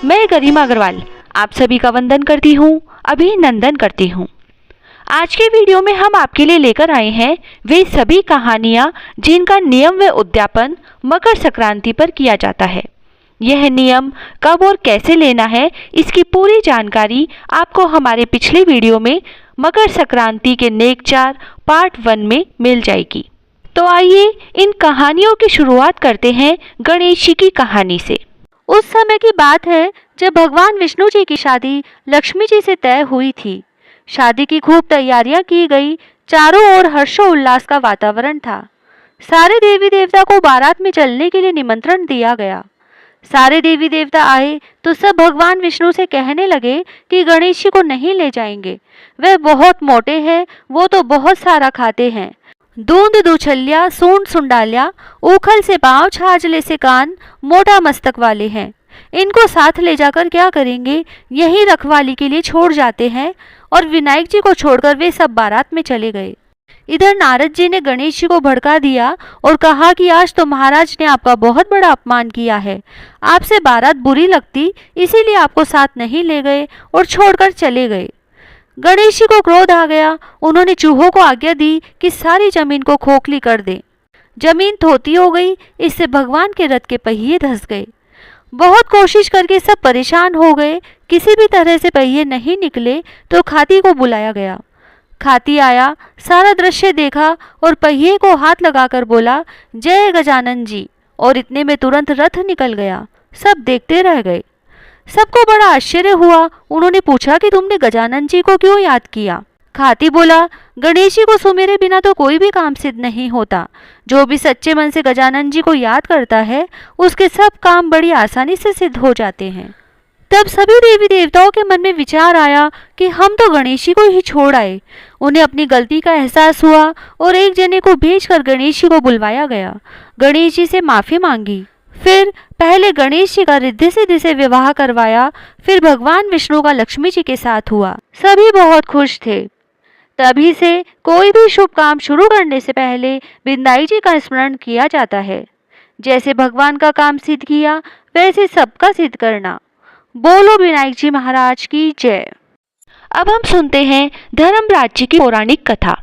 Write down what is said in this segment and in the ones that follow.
मैं गरिमा अग्रवाल आप सभी का वंदन करती हूँ, अभिनंदन करती हूँ। आज के वीडियो में हम आपके लिए लेकर आए हैं वे सभी कहानियाँ जिनका नियम व उद्यापन मकर संक्रांति पर किया जाता है। यह नियम कब और कैसे लेना है, इसकी पूरी जानकारी आपको हमारे पिछले वीडियो में मकर संक्रांति के नेकचार पार्ट 1 में मिल जाएगी। तो आइए इन कहानियों की शुरुआत करते हैं गणेश जी की कहानी से। उस समय की बात है जब भगवान विष्णु जी की शादी लक्ष्मी जी से तय हुई थी। शादी की खूब तैयारियां की गई, चारों ओर हर्षोल्लास का वातावरण था। सारे देवी देवता को बारात में चलने के लिए निमंत्रण दिया गया। सारे देवी देवता आए तो सब भगवान विष्णु से कहने लगे कि गणेश जी को नहीं ले जाएंगे, वह बहुत मोटे हैं, वो तो बहुत सारा खाते हैं। दूंद दुछल्या, सूंड सुंडालिया, उखल से पांव, छाजले से कान, मोटा मस्तक वाले हैं। इनको साथ ले जाकर क्या करेंगे, यही रखवाली के लिए छोड़ जाते हैं। और विनायक जी को छोड़कर वे सब बारात में चले गए। इधर नारद जी ने गणेश जी को भड़का दिया और कहा कि आज तो महाराज ने आपका बहुत बड़ा अपमान किया है, आपसे बारात बुरी लगती इसीलिए आपको साथ नहीं ले गए और छोड़कर चले गए। गणेश जी को क्रोध आ गया। उन्होंने चूहों को आज्ञा दी कि सारी जमीन को खोखली कर दें। जमीन थोती हो गई, इससे भगवान के रथ के पहिए धंस गए। बहुत कोशिश करके सब परेशान हो गए, किसी भी तरह से पहिए नहीं निकले तो खाती को बुलाया गया। खाती आया, सारा दृश्य देखा और पहिए को हाथ लगाकर बोला, जय गजानन जी, और इतने में तुरंत रथ निकल गया। सब देखते रह गए। सबको बड़ा आश्चर्य हुआ। उन्होंने पूछा कि तुमने गजानन जी को क्यों याद किया। खाती बोला, गणेश जी को सुमेरे बिना तो कोई भी काम सिद्ध नहीं होता। जो भी सच्चे मन से गजानन जी को याद करता है उसके सब काम बड़ी आसानी से सिद्ध हो जाते हैं। तब सभी देवी देवताओं के मन में विचार आया कि हम तो गणेश जी को ही छोड़ आए। उन्हें अपनी गलती का एहसास हुआ और एक जने को भेजकर गणेश जी को बुलवाया गया। गणेश जी से माफी मांगी। फिर पहले गणेश जी का रिद्धि सिद्धि से विवाह करवाया, फिर भगवान विष्णु का लक्ष्मी जी के साथ हुआ। सभी बहुत खुश थे। तभी से कोई भी शुभ काम शुरू करने से पहले विनायक जी का स्मरण किया जाता है। जैसे भगवान का काम सिद्ध किया वैसे सबका सिद्ध करना। बोलो विनायक जी महाराज की जय। अब हम सुनते हैं धर्मराज जी की पौराणिक कथा।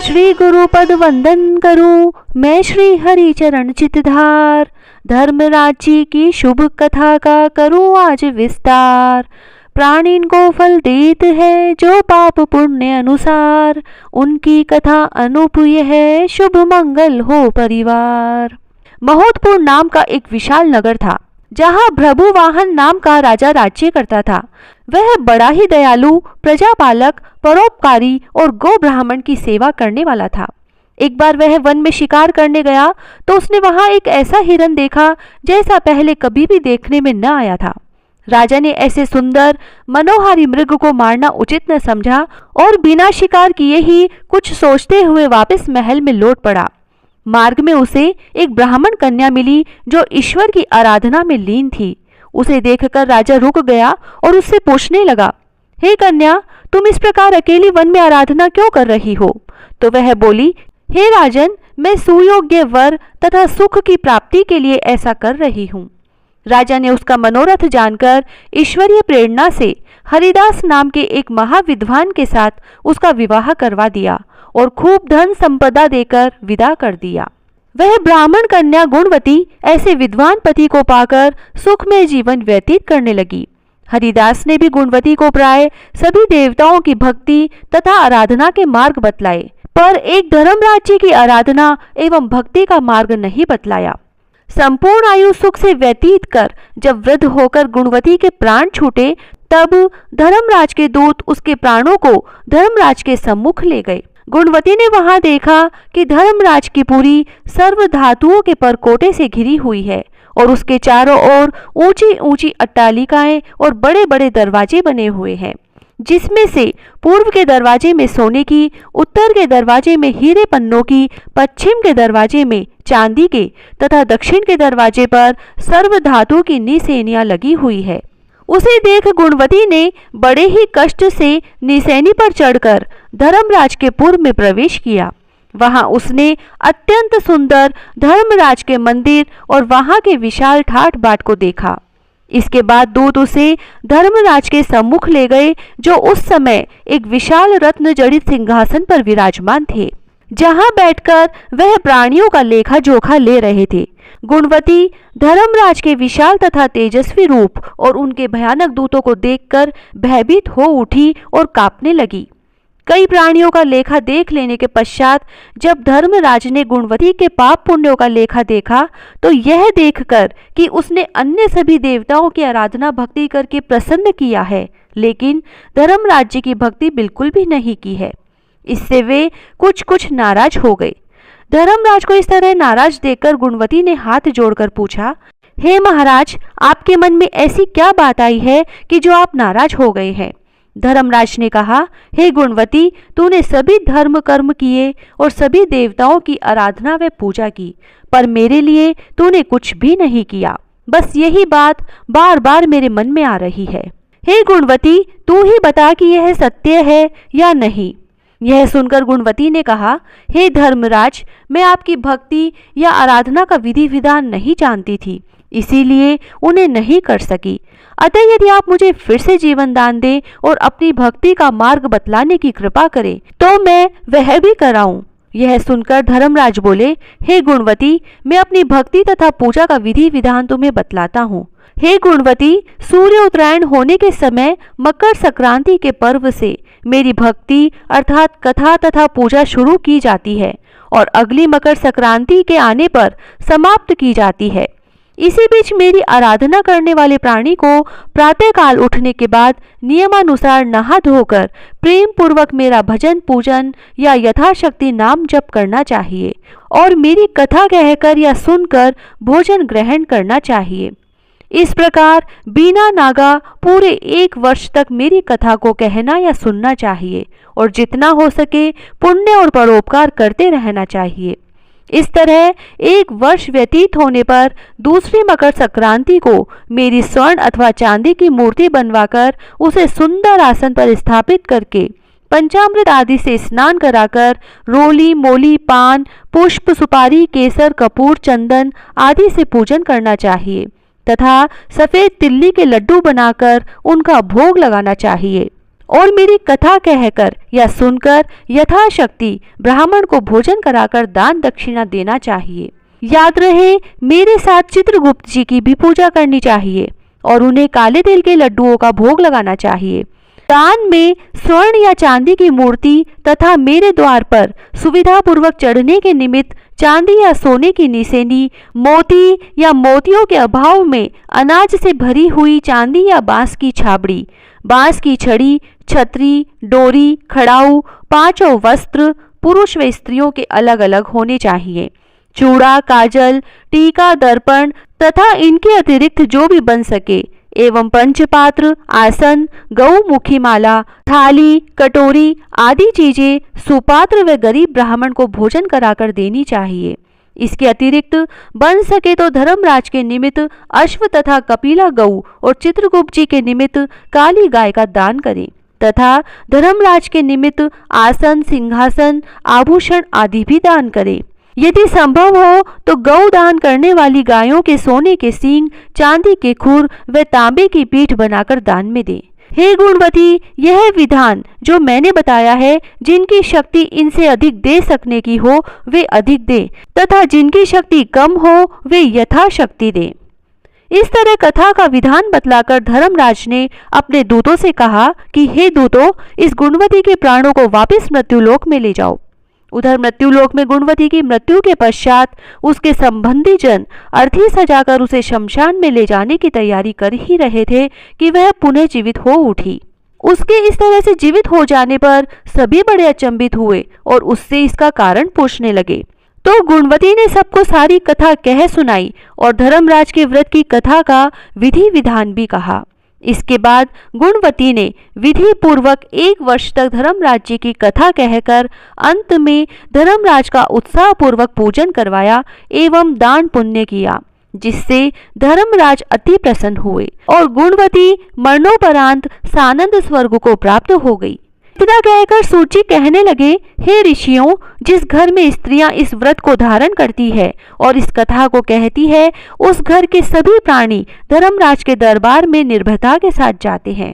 श्री गुरु पद वंदन करूं मैं, श्री हरि चरण चितधार। धर्मराज जी की शुभ कथा का करूं आज विस्तार। प्राणीन को फल देत है जो पाप पुण्य अनुसार। उनकी कथा अनुप्रिय है, शुभ मंगल हो परिवार। महोदपुर नाम का एक विशाल नगर था जहाँ भ्रभुवाहन नाम का राजा राज्य करता था। वह बड़ा ही दयालु, प्रजापालक, परोपकारी और गौ ब्राह्मण की सेवा करने वाला था। एक बार वह वन में शिकार करने गया तो उसने वहां एक ऐसा हिरन देखा जैसा पहले कभी भी देखने में न आया था। राजा ने ऐसे सुंदर मनोहारी मृग को मारना उचित न समझा और बिना शिकार किए ही कुछ सोचते हुए वापस महल में लौट पड़ा। मार्ग में उसे एक ब्राह्मण कन्या मिली जो ईश्वर की आराधना में लीन थी। उसे देखकर राजा रुक गया और उससे पूछने लगा, हे कन्या, तुम इस प्रकार अकेली वन में आराधना क्यों कर रही हो? तो वह बोली, हे राजन, मैं सुयोग्य वर तथा सुख की प्राप्ति के लिए ऐसा कर रही हूँ। राजा ने उसका मनोरथ जानकर ईश्वरीय प्रेरणा से हरिदास नाम के एक महाविद्वान के साथ उसका विवाह करवा दिया और खूब धन संपदा देकर विदा कर दिया। वह ब्राह्मण कन्या गुणवती ऐसे विद्वान पति को पाकर सुखमय जीवन व्यतीत करने लगी। हरिदास ने भी गुणवती को प्राय सभी देवताओं की भक्ति तथा आराधना के मार्ग बतलाए, पर एक धर्मराज जी की आराधना एवं भक्ति का मार्ग नहीं बतलाया। संपूर्ण आयु सुख से व्यतीत कर जब वृद्ध होकर गुणवती के प्राण छूटे तब धर्मराज के दूत उसके प्राणों को धर्मराज के सम्मुख ले गए। गुणवती ने वहां देखा कि धर्मराज की पुरी सर्व धातुओं के परकोटे से घिरी हुई है और उसके चारों ओर ऊंची ऊंची अट्टालिकाएं और बड़े बड़े दरवाजे बने हुए हैं, जिसमें से पूर्व के दरवाजे में सोने की, उत्तर के दरवाजे में हीरे पन्नों की, पश्चिम के दरवाजे में चांदी के तथा दक्षिण के दरवाजे पर सर्व धातु की निसेनियां लगी हुई है। उसे देख गुणवती ने बड़े ही कष्ट से निसैनी पर चढ़कर धर्मराज के पुर में प्रवेश किया। वहां उसने अत्यंत सुंदर धर्मराज के मंदिर और वहां के विशाल ठाट बाट को देखा। इसके बाद दूत उसे धर्मराज के सम्मुख ले गए, जो उस समय एक विशाल रत्न जड़ित सिंहासन पर विराजमान थे, जहां बैठकर वह प्राणियों का लेखा जोखा ले रहे थे। गुणवती धर्मराज के विशाल तथा तेजस्वी रूप और उनके भयानक दूतों को देखकर भयभीत हो उठी और कांपने लगी। कई प्राणियों का लेखा देख लेने के पश्चात जब धर्मराज ने गुणवती के पाप पुण्यों का लेखा देखा, तो यह देखकर कि उसने अन्य सभी देवताओं की आराधना भक्ति करके प्रसन्न किया है, लेकिन धर्मराज जी की भक्ति बिल्कुल भी नहीं की है, इससे वे कुछ नाराज हो गए। धर्मराज को इस तरह नाराज देखकर गुणवती ने हाथ जोड़कर पूछा, हे महाराज, आपके मन में ऐसी क्या बात आई है कि जो आप नाराज हो गए हैं? धर्मराज ने कहा, हे गुणवती, तूने सभी धर्म कर्म किए और सभी देवताओं की आराधना व पूजा की, पर मेरे लिए तूने कुछ भी नहीं किया। बस यही बात बार बार मेरे मन में आ रही है। हे गुणवती, तू ही बता कि यह सत्य है या नहीं। यह सुनकर गुणवती ने कहा, हे धर्मराज, मैं आपकी भक्ति या आराधना का विधि विधान नहीं जानती थी, इसीलिए उन्हें नहीं कर सकी। अतः यदि आप मुझे फिर से जीवन दान दें और अपनी भक्ति का मार्ग बतलाने की कृपा करें, तो मैं वह भी कराऊं। यह सुनकर धर्मराज बोले, हे गुणवती, मैं अपनी भक्ति तथा पूजा का विधि विधान तुम्हें बतलाता हूँ। हे गुणवती, सूर्य उत्तरायण होने के समय मकर संक्रांति के पर्व से मेरी भक्ति अर्थात कथा तथा पूजा शुरू की जाती है और अगली मकर संक्रांति के आने पर समाप्त की जाती है। इसी बीच मेरी आराधना करने वाले प्राणी को प्रातःकाल उठने के बाद नियमानुसार नहा धोकर प्रेम पूर्वक मेरा भजन पूजन या यथाशक्ति नाम जप करना चाहिए और मेरी कथा कहकर या सुनकर भोजन ग्रहण करना चाहिए। इस प्रकार बिना नागा पूरे 1 वर्ष तक मेरी कथा को कहना या सुनना चाहिए और जितना हो सके पुण्य और परोपकार करते रहना चाहिए। इस तरह 1 वर्ष व्यतीत होने पर दूसरी मकर संक्रांति को मेरी स्वर्ण अथवा चांदी की मूर्ति बनवाकर उसे सुंदर आसन पर स्थापित करके पंचामृत आदि से स्नान कराकर रोली मोली पान पुष्प सुपारी केसर कपूर चंदन आदि से पूजन करना चाहिए तथा सफेद तिल्ली के लड्डू बनाकर उनका भोग लगाना चाहिए और मेरी कथा कहकर या सुनकर यथाशक्ति ब्राह्मण को भोजन कराकर दान दक्षिणा देना चाहिए। याद रहे, मेरे साथ चित्रगुप्त जी की भी पूजा करनी चाहिए और उन्हें काले तिल के लड्डुओं का भोग लगाना चाहिए। दान में स्वर्ण या चांदी की मूर्ति तथा मेरे द्वार पर सुविधा पूर्वक चढ़ने के निमित्त चांदी या सोने की निसेनी, मोती या मोतियों के अभाव में अनाज से भरी हुई चांदी या बांस की छाबड़ी, बांस की छड़ी, छतरी, डोरी, खड़ाऊ, 5 वस्त्र पुरुष व स्त्रियों के अलग अलग होने चाहिए। चूड़ा, काजल, टीका, दर्पण तथा इनके अतिरिक्त जो भी बन सके एवं पंचपात्र, आसन, गौमुखी माला, थाली, कटोरी आदि चीजें सुपात्र व गरीब ब्राह्मण को भोजन कराकर देनी चाहिए। इसके अतिरिक्त बन सके तो धर्मराज के निमित्त अश्व तथा कपिला गऊ और चित्रगुप्त जी के निमित्त काली गाय का दान करें तथा धर्मराज के निमित्त आसन, सिंहासन, आभूषण आदि भी दान करें। यदि संभव हो तो गौ दान करने वाली गायों के सोने के सींग, चांदी के खुर व तांबे की पीठ बनाकर दान में दें। हे गुणवती, यह विधान जो मैंने बताया है, जिनकी शक्ति इनसे अधिक दे सकने की हो वे अधिक दें तथा जिनकी शक्ति कम हो वे यथाशक्ति दें। इस तरह कथा का विधान बतलाकर धर्मराज ने अपने दूतों से कहा कि हे दूतों, इस गुणवती के प्राणों को वापस मृत्युलोक में ले जाओ। उधर मृत्युलोक में गुणवती की मृत्यु के पश्चात उसके संबंधी जन अर्थी सजाकर उसे शमशान में ले जाने की तैयारी कर ही रहे थे कि वह पुनः जीवित हो उठी। उसके इस तरह से जीवित हो जाने पर सभी बड़े अचंभित हुए और उससे इसका कारण पूछने लगे। तो गुणवती ने सबको सारी कथा कह सुनाई और धर्मराज के व्रत की कथा का विधि विधान भी कहा। इसके बाद गुणवती ने विधि पूर्वक 1 वर्ष तक धर्मराज जी की कथा कहकर अंत में धर्मराज का उत्साह पूर्वक पूजन करवाया एवं दान पुण्य किया, जिससे धर्मराज अति प्रसन्न हुए और गुणवती मरणोपरांत सानंद स्वर्ग को प्राप्त हो गई। इतना कहकर सूत जी कहने लगे, हे ऋषियों, जिस घर में स्त्रियां इस व्रत को धारण करती है और इस कथा को कहती है, उस घर के सभी प्राणी धर्मराज के दरबार में निर्भयता के साथ जाते हैं।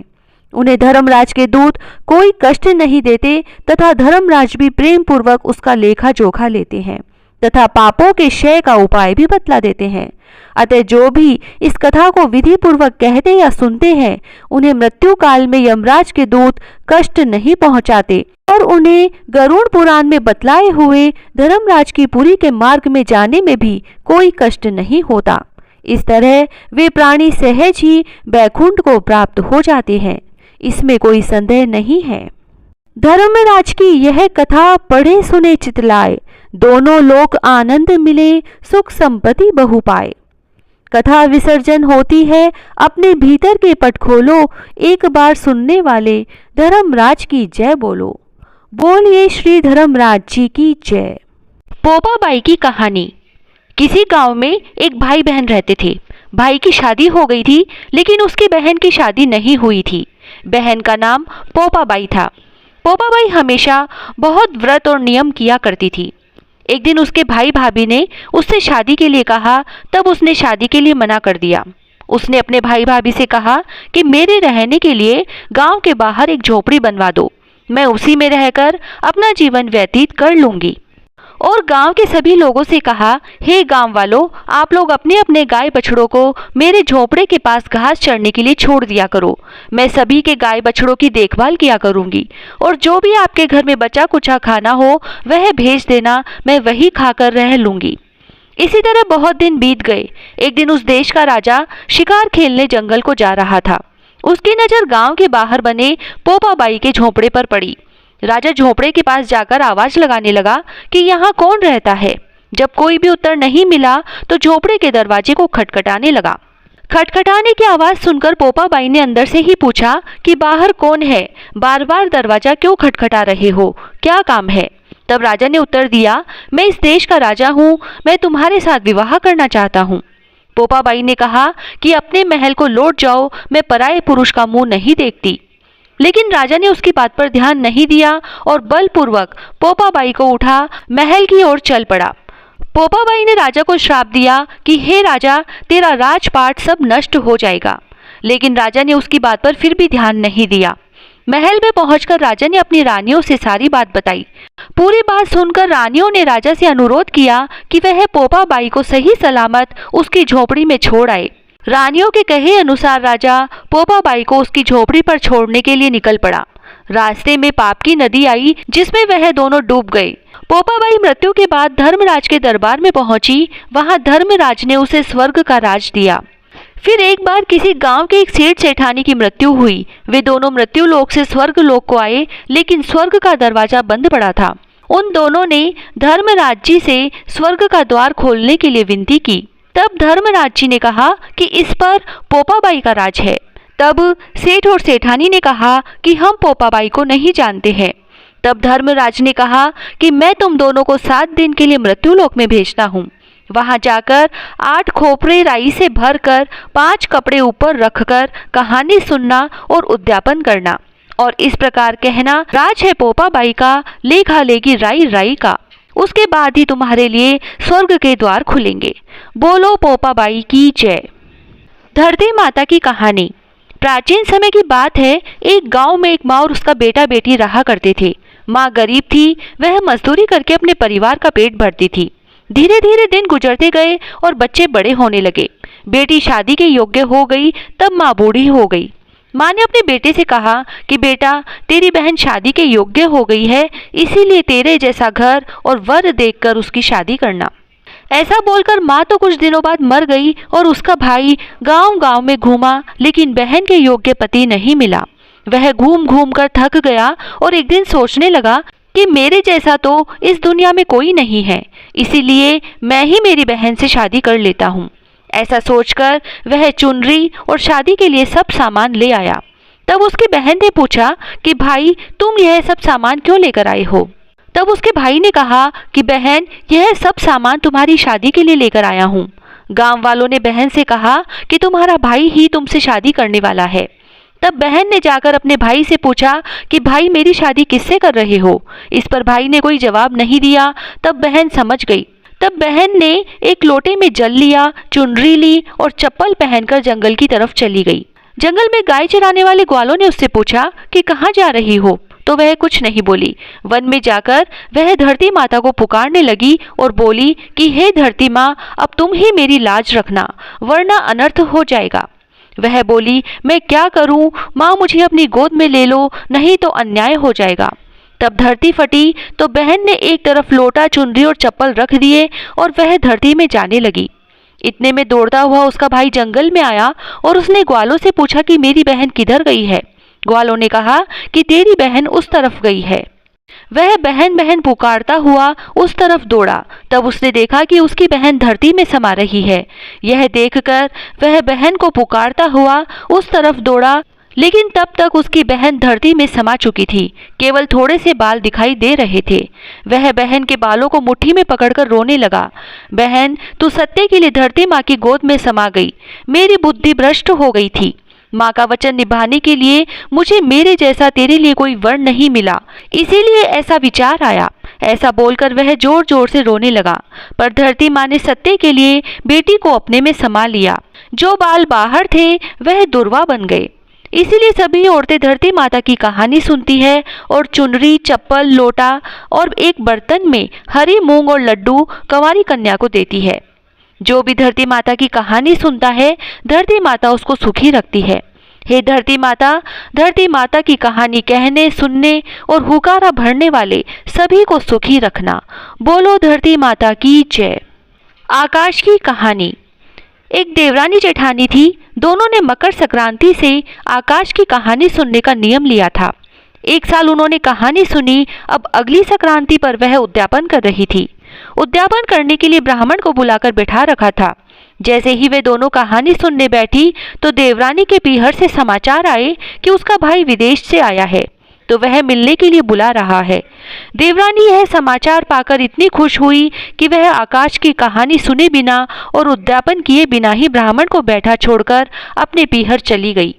उन्हें धर्मराज के दूत कोई कष्ट नहीं देते तथा धर्मराज भी प्रेम पूर्वक उसका लेखा जोखा लेते हैं तथा पापों के क्षय का उपाय भी बतला देते हैं। अतः जो भी इस कथा को विधि पूर्वक कहते या सुनते हैं, उन्हें मृत्यु काल में यमराज के दूत कष्ट नहीं पहुंचाते और उन्हें गरुड़ पुराण में बतलाए हुए धर्मराज की पुरी के मार्ग में जाने में भी कोई कष्ट नहीं होता। इस तरह वे प्राणी सहज ही बैकुंठ को प्राप्त हो जाते हैं, इसमें कोई संदेह नहीं है। धर्मराज की यह कथा पढ़े सुने चितलाए, दोनों लोक आनंद मिले, सुख संपत्ति बहु पाए। कथा विसर्जन होती है, अपने भीतर के पट खोलो, एक बार सुनने वाले धर्मराज की जय बोलो। बोलिए श्री धर्मराज जी की जय। पोपाबाई की कहानी। किसी गांव में एक भाई बहन रहते थे। भाई की शादी हो गई थी, लेकिन उसकी बहन की शादी नहीं हुई थी। बहन का नाम पोपाबाई था। पोपाबाई हमेशा बहुत व्रत और नियम किया करती थी। एक दिन उसके भाई भाभी ने उससे शादी के लिए कहा, तब उसने शादी के लिए मना कर दिया। उसने अपने भाई भाभी से कहा कि मेरे रहने के लिए गांव के बाहर एक झोपड़ी बनवा दो, मैं उसी में रहकर अपना जीवन व्यतीत कर लूंगी। और गांव के सभी लोगों से कहा, हे गांव वालों, आप लोग अपने अपने गाय बछड़ों को मेरे झोपड़े के पास घास चरने के लिए छोड़ दिया करो। मैं सभी के गाय बछड़ों की देखभाल किया करूंगी और जो भी आपके घर में बचा कुचा खाना हो वह भेज देना, मैं वही खाकर रह लूंगी। इसी तरह बहुत दिन बीत गए। एक दिन उस देश का राजा शिकार खेलने जंगल को जा रहा था। उसकी नजर गांव के बाहर बने पोपाबाई के झोपड़े पर पड़ी। राजा झोपड़े के पास जाकर आवाज लगाने लगा कि यहाँ कौन रहता है। जब कोई भी उत्तर नहीं मिला तो झोपड़े के दरवाजे को खटखटाने लगा। खटखटाने की आवाज सुनकर पोपाबाई ने अंदर से ही पूछा कि बाहर कौन है, बार बार दरवाजा क्यों खटखटा रहे हो, क्या काम है। तब राजा ने उत्तर दिया, मैं इस देश का राजा हूँ, मैं तुम्हारे साथ विवाह करना चाहता हूँ। पोपाबाई ने कहा कि अपने महल को लौट जाओ, मैं पराये पुरुष का मुंह नहीं देखती। लेकिन राजा ने उसकी बात पर ध्यान नहीं दिया और बलपूर्वक पोपाबाई को उठा महल की ओर चल पड़ा। पोपाबाई ने राजा को श्राप दिया कि हे राजा, तेरा राजपाट सब नष्ट हो जाएगा। लेकिन राजा ने उसकी बात पर फिर भी ध्यान नहीं दिया। महल में पहुंचकर राजा ने अपनी रानियों से सारी बात बताई। पूरी बात सुनकर रानियों ने राजा से अनुरोध किया कि वह पोपाबाई को सही सलामत उसकी झोपड़ी में छोड़ आए। रानियों के कहे अनुसार राजा पोपाबाई को उसकी झोपड़ी पर छोड़ने के लिए निकल पड़ा। रास्ते में पाप की नदी आई, जिसमें वह दोनों डूब गए। पोपाबाई मृत्यु के बाद धर्मराज के दरबार में पहुंची। वहां धर्मराज ने उसे स्वर्ग का राज दिया। फिर एक बार किसी गांव के एक सेठ सेठानी की मृत्यु हुई। वे दोनों मृत्यु लोक से स्वर्ग लोक को आए, लेकिन स्वर्ग का दरवाजा बंद पड़ा था। उन दोनों ने धर्मराज जी से स्वर्ग का द्वार खोलने के लिए विनती की। तब धर्मराज जी ने कहा कि इस पर पोपाबाई का राज है। तब सेठ और सेठानी ने कहा कि हम पोपाबाई को नहीं जानते हैं। तब धर्मराज ने कहा कि मैं तुम दोनों को 7 दिन के लिए मृत्युलोक में भेजता हूँ। वहां जाकर 8 खोपरे राई से भरकर 5 कपड़े ऊपर रखकर कहानी सुनना और उद्यापन करना और इस प्रकार कहना, राज है पोपाबाई का, लेखा लेगी राई राई का। उसके बाद ही तुम्हारे लिए स्वर्ग के द्वार खुलेंगे। बोलो पोपाबाई की जय। धरती माता की कहानी। प्राचीन समय की बात है। एक गांव में एक माँ और उसका बेटा बेटी रहा करते थे। माँ गरीब थी, वह मजदूरी करके अपने परिवार का पेट भरती थी। धीरे धीरे दिन गुजरते गए और बच्चे बड़े होने लगे। बेटी शादी के योग्य हो गई, तब माँ बूढ़ी हो गई। माँ ने अपने बेटे से कहा कि बेटा, तेरी बहन शादी के योग्य हो गई है, इसीलिए तेरे जैसा घर और वर देखकर उसकी शादी करना। ऐसा बोलकर माँ तो कुछ दिनों बाद मर गई और उसका भाई गांव गांव में घूमा, लेकिन बहन के योग्य पति नहीं मिला। वह घूम घूम कर थक गया और एक दिन सोचने लगा कि मेरे जैसा तो इस दुनिया में कोई नहीं है, इसीलिए मैं ही मेरी बहन से शादी कर लेता हूँ। ऐसा सोचकर वह चुनरी और शादी के लिए सब सामान ले आया। तब उसकी बहन ने पूछा कि भाई, तुम यह सब सामान क्यों लेकर आए हो। तब उसके भाई ने कहा कि बहन, यह सब सामान तुम्हारी शादी के लिए लेकर आया हूँ। गांव वालों ने बहन से कहा कि तुम्हारा भाई ही तुमसे शादी करने वाला है। तब बहन ने जाकर अपने भाई से पूछा कि भाई मेरी शादी किससे कर रहे हो। इस पर भाई ने कोई जवाब नहीं दिया। तब बहन समझ गई। तब बहन ने एक लोटे में जल लिया, चुनरी ली और चप्पल पहनकर जंगल की तरफ चली गई। जंगल में गाय चराने वाले ग्वालों ने उससे पूछा कि कहाँ जा रही हो, तो वह कुछ नहीं बोली। वन में जाकर वह धरती माता को पुकारने लगी और बोली कि हे धरती माँ, अब तुम ही मेरी लाज रखना, वरना अनर्थ हो जाएगा। वह बोली, मैं क्या करूं माँ, मुझे अपनी गोद में ले लो, नहीं तो अन्याय हो जाएगा। तब धरती फटी तो बहन ने एक तरफ लोटा, चुनरी और चप्पल रख दिए और वह धरती में जाने लगी। इतने में दौड़ता हुआ उसका भाई जंगल में आया और उसने ग्वालों से पूछा कि मेरी बहन किधर गई है। ग्वालों ने कहा कि तेरी बहन उस तरफ गई है। वह बहन बहन पुकारता हुआ उस तरफ दौड़ा। तब उसने देखा कि उसकी बहन धरती में समा रही है। यह देखकर वह बहन को पुकारता हुआ उस तरफ दौड़ा, लेकिन तब तक उसकी बहन धरती में समा चुकी थी। केवल थोड़े से बाल दिखाई दे रहे थे। वह बहन के बालों को मुट्ठी में पकड़कर रोने लगा। बहन, तू सत्य के लिए धरती माँ की गोद में समा गई। मेरी बुद्धि भ्रष्ट हो गई थी। माँ का वचन निभाने के लिए मुझे मेरे जैसा तेरे लिए कोई वर नहीं मिला, इसीलिए ऐसा विचार आया। ऐसा बोलकर वह जोर जोर से रोने लगा। पर धरती माँ ने सत्य के लिए बेटी को अपने में समा लिया। जो बाल बाहर थे वह दुर्वा बन गए। इसीलिए सभी औरतें धरती माता की कहानी सुनती है और चुनरी, चप्पल, लोटा और एक बर्तन में हरी मूंग और लड्डू कंवारी कन्या को देती है। जो भी धरती माता की कहानी सुनता है, धरती माता उसको सुखी रखती है। हे धरती माता की कहानी कहने, सुनने और हुकारा भरने वाले सभी को सुखी रखना। बोलो धरती माता की जय। आकाश की कहानी। एक देवरानी जेठानी थी। दोनों ने मकर संक्रांति से आकाश की कहानी सुनने का नियम लिया था। एक साल उन्होंने कहानी सुनी। अब अगली संक्रांति पर वह उद्यापन कर रही थी। उद्यापन करने के लिए ब्राह्मण को बुलाकर बैठा रखा था। जैसे ही वे दोनों कहानी सुनने बैठी तो देवरानी के पीहर से समाचार आए कि उसका भाई विदेश से आया है, तो वह मिलने के लिए बुला रहा है। देवरानी यह समाचार पाकर इतनी खुश हुई कि वह आकाश की कहानी सुने बिना और उद्यापन किए बिना ही ब्राह्मण को बैठा छोड़कर अपने पीहर चली गई।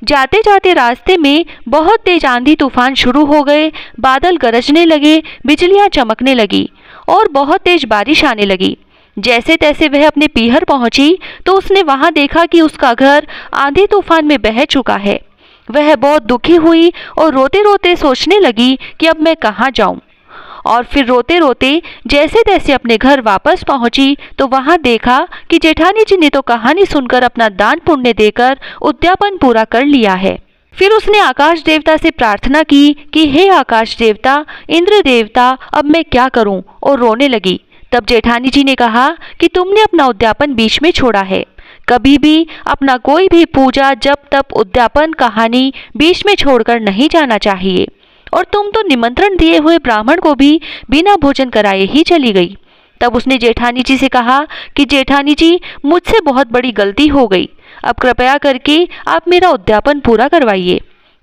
जाते जाते रास्ते में बहुत तेज आंधी तूफान शुरू हो गए। बादल गरजने लगे, बिजलियां चमकने लगी और बहुत तेज बारिश आने लगी। जैसे तैसे वह अपने पीहर पहुंची तो उसने वहां देखा कि उसका घर आंधी तूफान में बह चुका है। वह बहुत दुखी हुई और रोते रोते सोचने लगी कि अब मैं कहाँ जाऊं। और फिर रोते रोते जैसे तैसे अपने घर वापस पहुंची तो वहां देखा कि जेठानी जी ने तो कहानी सुनकर अपना दान पुण्य देकर उद्यापन पूरा कर लिया है। फिर उसने आकाश देवता से प्रार्थना की कि हे आकाश देवता, इंद्र देवता, अब मैं क्या करूं, और रोने लगी। तब जेठानी जी ने कहा कि तुमने अपना उद्यापन बीच में छोड़ा है। कभी भी अपना कोई भी पूजा, जप, तप, उद्यापन, कहानी बीच में छोड़कर नहीं जाना चाहिए। और तुम तो निमंत्रण दिए हुए ब्राह्मण को भी बिना भोजन कराए ही चली गई। तब उसने जेठानी जी से कहा कि जेठानी जी, मुझसे बहुत बड़ी गलती हो गई। अब कृपया करके आप मेरा उद्यापन पूरा करवाइए।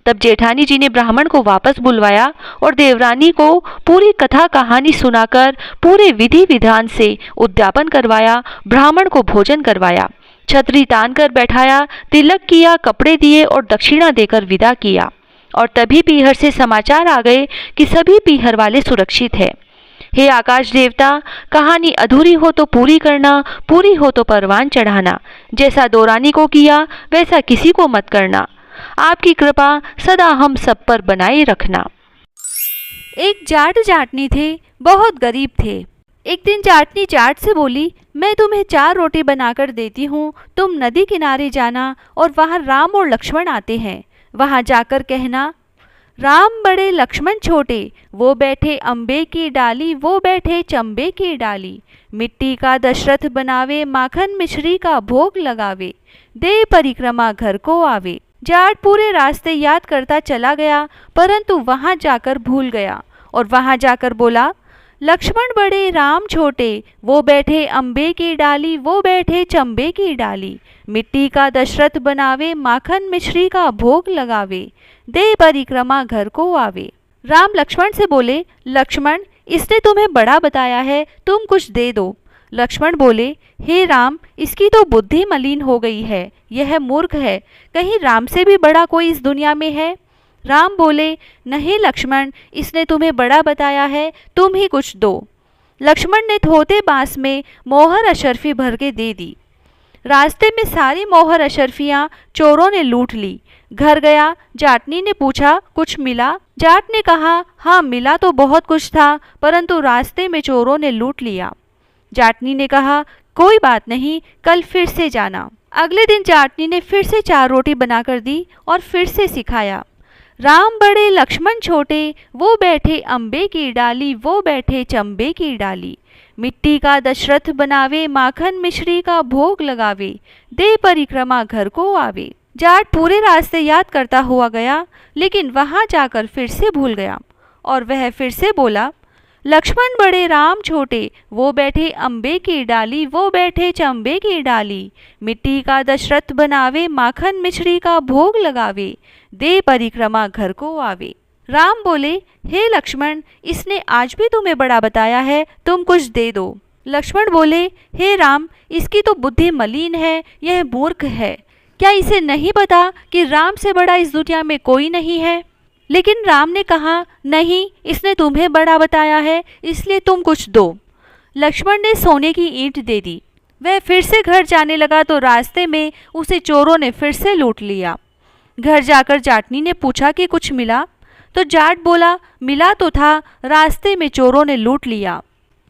तब जेठानी जी ने ब्राह्मण को वापस बुलवाया और देवरानी को पूरी कथा कहानी सुनाकर पूरे विधि विधान से उद्यापन करवाया। ब्राह्मण को भोजन करवाया, छतरी तान कर बैठाया, तिलक किया, कपड़े दिए और दक्षिणा देकर विदा किया। और तभी पीहर से समाचार आ गए कि सभी पीहर वाले सुरक्षित है। हे आकाश देवता, कहानी अधूरी हो तो पूरी करना, पूरी हो तो परवान चढ़ाना। जैसा दौरानी को किया वैसा किसी को मत करना। आपकी कृपा सदा हम सब पर बनाए रखना। एक जाट जाटनी थे, बहुत गरीब थे। एक दिन जाटनी जाट से बोली, मैं तुम्हें 4 रोटी बनाकर देती हूँ, तुम नदी किनारे जाना और वहाँ राम और लक्ष्मण आते हैं। वहाँ जाकर कहना, राम बड़े लक्ष्मण छोटे, वो बैठे अम्बे की डाली, वो बैठे चंबे की डाली। मिट्टी का दशरथ बनावे, माखन मिश्री का भोग लगावे, दे परिक्रमा घर को आवे। जाट पूरे रास्ते याद करता चला गया, परंतु वहाँ जाकर भूल गया और वहाँ जाकर बोला, लक्ष्मण बड़े राम छोटे, वो बैठे अम्बे की डाली, वो बैठे चंबे की डाली। मिट्टी का दशरथ बनावे, माखन मिश्री का भोग लगावे, दे परिक्रमा घर को आवे। राम लक्ष्मण से बोले, लक्ष्मण, इसने तुम्हें बड़ा बताया है, तुम कुछ दे दो। लक्ष्मण बोले, हे राम, इसकी तो बुद्धि मलिन हो गई है, यह मूर्ख है, कहीं राम से भी बड़ा कोई इस दुनिया में है? राम बोले, नहीं लक्ष्मण, इसने तुम्हें बड़ा बताया है, तुम ही कुछ दो। लक्ष्मण ने धोते बांस में मोहर अशर्फी भर के दे दी। रास्ते में सारी मोहर अशर्फियाँ चोरों ने लूट ली। घर गया, जाटनी ने पूछा, कुछ मिला? जाट ने कहा, हाँ मिला तो बहुत कुछ था, परंतु रास्ते में चोरों ने लूट लिया। जाटनी ने कहा, कोई बात नहीं, कल फिर से जाना। अगले दिन जाटनी ने फिर से 4 रोटी बनाकर दी और फिर से सिखाया। राम बड़े लक्ष्मण छोटे, वो बैठे अम्बे की डाली, वो बैठे चंबे की डाली। मिट्टी का दशरथ बनावे, माखन मिश्री का भोग लगावे, दे परिक्रमा घर को आवे। जाट पूरे रास्ते याद करता हुआ गया, लेकिन वहां जाकर फिर से भूल गया और वह फिर से बोला, लक्ष्मण बड़े राम छोटे, वो बैठे अम्बे की डाली, वो बैठे चंबे की डाली। मिट्टी का दशरथ बनावे, माखन मिश्री का भोग लगावे, दे परिक्रमा घर को आवे। राम बोले, हे लक्ष्मण, इसने आज भी तुम्हें बड़ा बताया है, तुम कुछ दे दो। लक्ष्मण बोले, हे राम, इसकी तो बुद्धि मलिन है, यह मूर्ख है, क्या इसे नहीं पता कि राम से बड़ा इस दुनिया में कोई नहीं है? लेकिन राम ने कहा, नहीं, इसने तुम्हें बड़ा बताया है, इसलिए तुम कुछ दो। लक्ष्मण ने सोने की ईंट दे दी। वह फिर से घर जाने लगा तो रास्ते में उसे चोरों ने फिर से लूट लिया। घर जाकर जाटनी ने पूछा कि कुछ मिला? तो जाट बोला, मिला तो था, रास्ते में चोरों ने लूट लिया।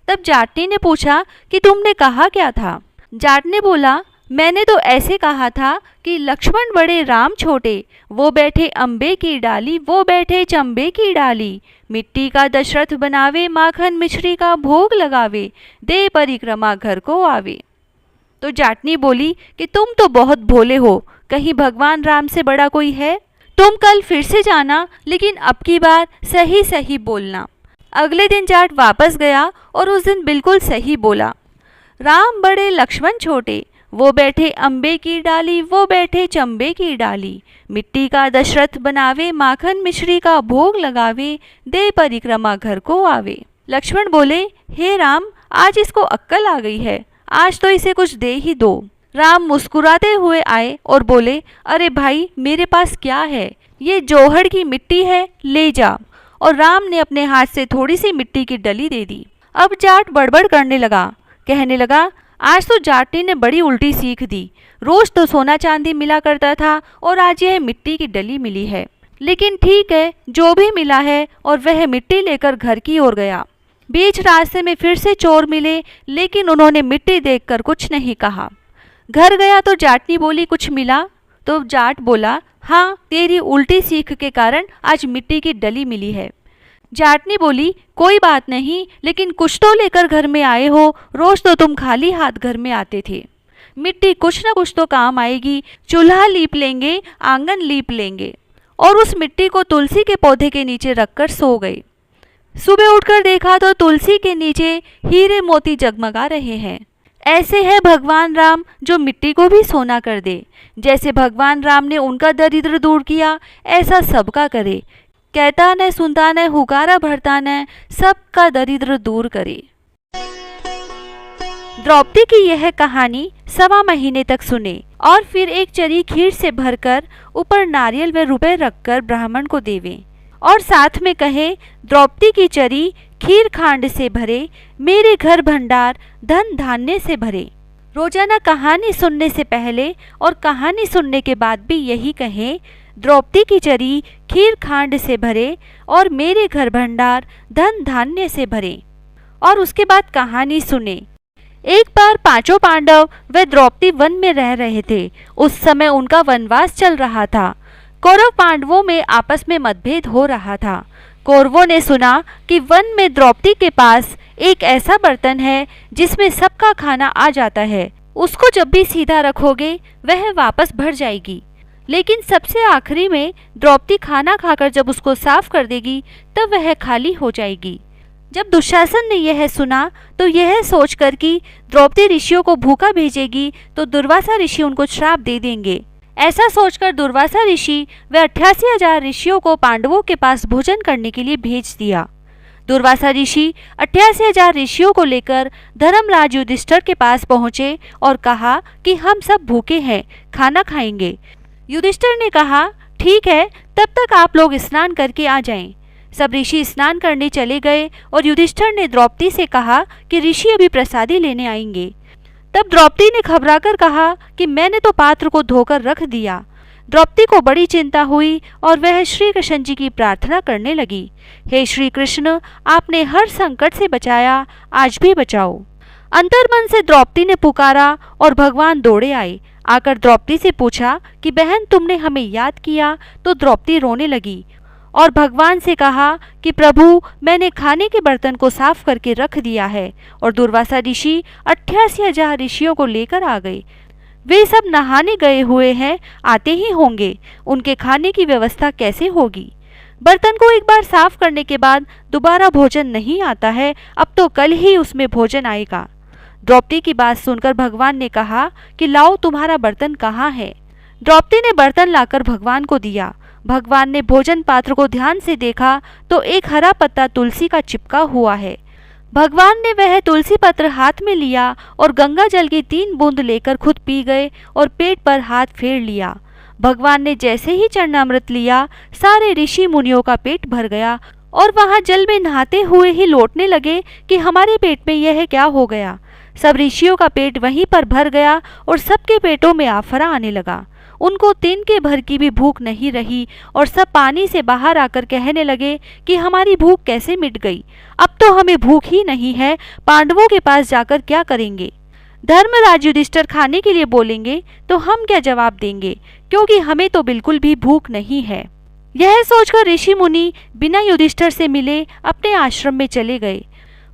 तब जाटनी ने पूछा कि तुमने कहा क्या था? जाट ने बोला, मैंने तो ऐसे कहा था कि लक्ष्मण बड़े राम छोटे, वो बैठे अम्बे की डाली, वो बैठे चंबे की डाली। मिट्टी का दशरथ बनावे, माखन मिश्री का भोग लगावे, दे परिक्रमा घर को आवे। तो जाटनी बोली कि तुम तो बहुत भोले हो, कहीं भगवान राम से बड़ा कोई है? तुम कल फिर से जाना, लेकिन अब की बार सही सही बोलना। अगले दिन जाट वापस गया और उस दिन बिल्कुल सही बोला। राम बड़े लक्ष्मण छोटे, वो बैठे अम्बे की डाली, वो बैठे चंबे की डाली। मिट्टी का दशरथ बनावे, माखन मिश्री का भोग लगावे, दे परिक्रमा घर को आवे। लक्ष्मण बोले, हे राम, आज इसको अक्कल आ गई है, आज तो इसे कुछ दे ही दो। राम मुस्कुराते हुए आए और बोले, अरे भाई, मेरे पास क्या है, ये जोहड़ की मिट्टी है, ले जा। और राम ने अपने हाथ से थोड़ी सी मिट्टी की डली दे दी। अब जाट बड़बड़ करने लगा, कहने लगा, आज तो जाटनी ने बड़ी उल्टी सीख दी, रोज तो सोना चांदी मिला करता था और आज यह मिट्टी की डली मिली है। लेकिन ठीक है, जो भी मिला है, और वह मिट्टी लेकर घर की ओर गया। बीच रास्ते में फिर से चोर मिले, लेकिन उन्होंने मिट्टी देखकर कुछ नहीं कहा। घर गया तो जाटनी बोली, कुछ मिला? तो जाट बोला, हाँ, तेरी उल्टी सीख के कारण आज मिट्टी की डली मिली है। जाटनी बोली, कोई बात नहीं, लेकिन कुछ तो लेकर घर में आए हो, रोज तो तुम खाली हाथ घर में आते थे। मिट्टी कुछ न कुछ तो काम आएगी, चूल्हा लीप लेंगे, आंगन लीप लेंगे। और उस मिट्टी को तुलसी के पौधे के नीचे रखकर सो गए। सुबह उठकर देखा तो तुलसी के नीचे हीरे मोती जगमगा रहे हैं। ऐसे है भगवान राम, जो मिट्टी को भी सोना कर दे। जैसे भगवान राम ने उनका दरिद्र दूर किया, ऐसा सबका करे। कहता न सुनता न हुकारा भरता न, सबका दरिद्र दूर करे। द्रौपदी की यह कहानी 1.25 महीने तक सुने और फिर एक चरी खीर से भरकर ऊपर नारियल व रुपए रखकर ब्राह्मण को देवे और साथ में कहे, द्रौपदी की चरी खीर खांड से भरे, मेरे घर भंडार धन धान्य से भरे। रोजाना कहानी सुनने से पहले और कहानी सुनने के बाद भी यही कहें, द्रौपदी की चरी खीर खांड से भरे और मेरे घर भंडार धन धान्य से भरे। और उसके बाद कहानी सुने। एक बार 5 पांडव व द्रौपदी वन में रह रहे थे। उस समय उनका वनवास चल रहा था। कौरव पांडवों में आपस में मतभेद हो रहा था। कौरवों ने सुना कि वन में द्रौपदी के पास एक ऐसा बर्तन है जिसमें सबका खाना आ जाता है, उसको जब भी सीधा रखोगे वह वापस भर जाएगी। लेकिन सबसे आखिरी में द्रौपदी खाना खाकर जब उसको साफ कर देगी तब वह खाली हो जाएगी। जब दुशासन ने यह सुना तो यह सोचकर कि द्रौपदी ऋषियों को भूखा भेजेगी तो दुर्वासा ऋषि उनको श्राप दे देंगे। ऐसा सोचकर दुर्वासा ऋषि व 88,000 ऋषियों को पांडवों के पास भोजन करने के लिए भेज दिया। दुर्वासा ऋषि 88,000 ऋषियों को लेकर धर्मराज युधिष्ठिर के पास पहुँचे और कहा कि हम सब भूखे हैं, खाना खाएंगे। युधिष्ठिर ने कहा ठीक है, तब तक आप लोग स्नान करके आ जाएं। सब ऋषि स्नान करने चले गए और युधिष्ठिर ने द्रौपदी से कहा कि ऋषि अभी प्रसादी लेने आएंगे। तब द्रौपदी ने घबराकर कहा कि मैंने तो पात्र को धोकर रख दिया। द्रौपदी को बड़ी चिंता हुई और वह श्री कृष्ण जी की प्रार्थना करने लगी, हे श्री कृष्ण, आपने हर संकट से बचाया, आज भी बचाओ। अंतर्मन से द्रौपदी ने पुकारा और भगवान दौड़े आए। आकर द्रौपदी से पूछा कि बहन तुमने हमें याद किया। तो द्रौपदी रोने लगी और भगवान से कहा कि प्रभु, मैंने खाने के बर्तन को साफ करके रख दिया है। और दुर्वासा ऋषि 88,000 ऋषियों को लेकर आ गए। वे सब नहाने गए हुए हैं, आते ही होंगे। उनके खाने की व्यवस्था कैसे होगी? बर्तन को एक बार साफ करने के बाद दोबारा भोजन नहीं आता है, अब तो कल ही उसमें भोजन आएगा। द्रौपदी की बात सुनकर भगवान ने कहा कि लाओ, तुम्हारा बर्तन कहाँ है? द्रौपदी ने बर्तन लाकर भगवान को दिया। भगवान ने भोजन पात्र को ध्यान से देखा तो एक हरा पत्ता तुलसी का चिपका हुआ है। भगवान ने वह तुलसी पत्र हाथ में लिया और गंगा जल की 3 बूंद लेकर खुद पी गए और पेट पर हाथ फेर लिया। भगवान ने जैसे ही चरणामृत लिया, सारे ऋषि मुनियों का पेट भर गया और वहां जल में नहाते हुए ही लौटने लगे कि हमारे पेट में यह क्या हो गया। सब ऋषियों का पेट वहीं पर भर गया और सबके पेटों में आफरा आने लगा। उनको तिनके भर की भी भूख नहीं रही और सब पानी से बाहर आकर कहने लगे कि हमारी भूख कैसे मिट गई, अब तो हमें भूख ही नहीं है, पांडवों के पास जाकर क्या करेंगे? धर्मराज युधिष्ठिर खाने के लिए बोलेंगे तो हम क्या जवाब देंगे, क्योंकि हमें तो बिल्कुल भी भूख नहीं है। यह सोचकर ऋषि मुनि बिना युधिष्ठिर से मिले अपने आश्रम में चले गए।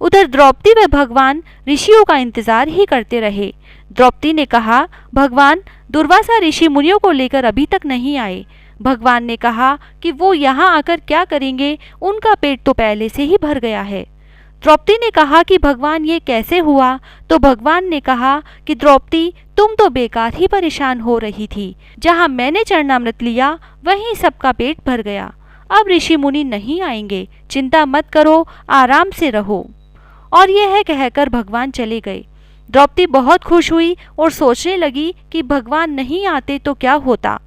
उधर द्रौपदी व भगवान ऋषियों का इंतजार ही करते रहे। द्रौपदी ने कहा, भगवान, दुर्वासा ऋषि मुनियों को लेकर अभी तक नहीं आए। भगवान ने कहा कि वो यहाँ आकर क्या करेंगे, उनका पेट तो पहले से ही भर गया है। द्रौपदी ने कहा कि भगवान ये कैसे हुआ? तो भगवान ने कहा कि द्रौपदी, तुम तो बेकार ही परेशान हो रही थी। जहाँ मैंने चरणामृत लिया वहीं सबका पेट भर गया। अब ऋषि मुनि नहीं आएंगे, चिंता मत करो, आराम से रहो। और यह कहकर भगवान चले गए। द्रौपदी बहुत खुश हुई और सोचने लगी कि भगवान नहीं आते तो क्या होता।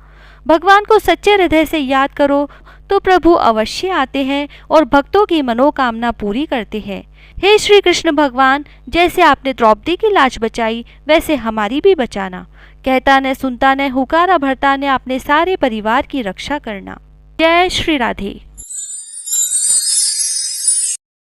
भगवान को सच्चे हृदय से याद करो तो प्रभु अवश्य आते हैं और भक्तों की मनोकामना पूरी करते हैं। हे श्री कृष्ण भगवान, जैसे आपने द्रौपदी की लाज बचाई वैसे हमारी भी बचाना। कहता न सुनता न हुकारा भरता न अपने सारे परिवार की रक्षा करना। जय श्री राधे।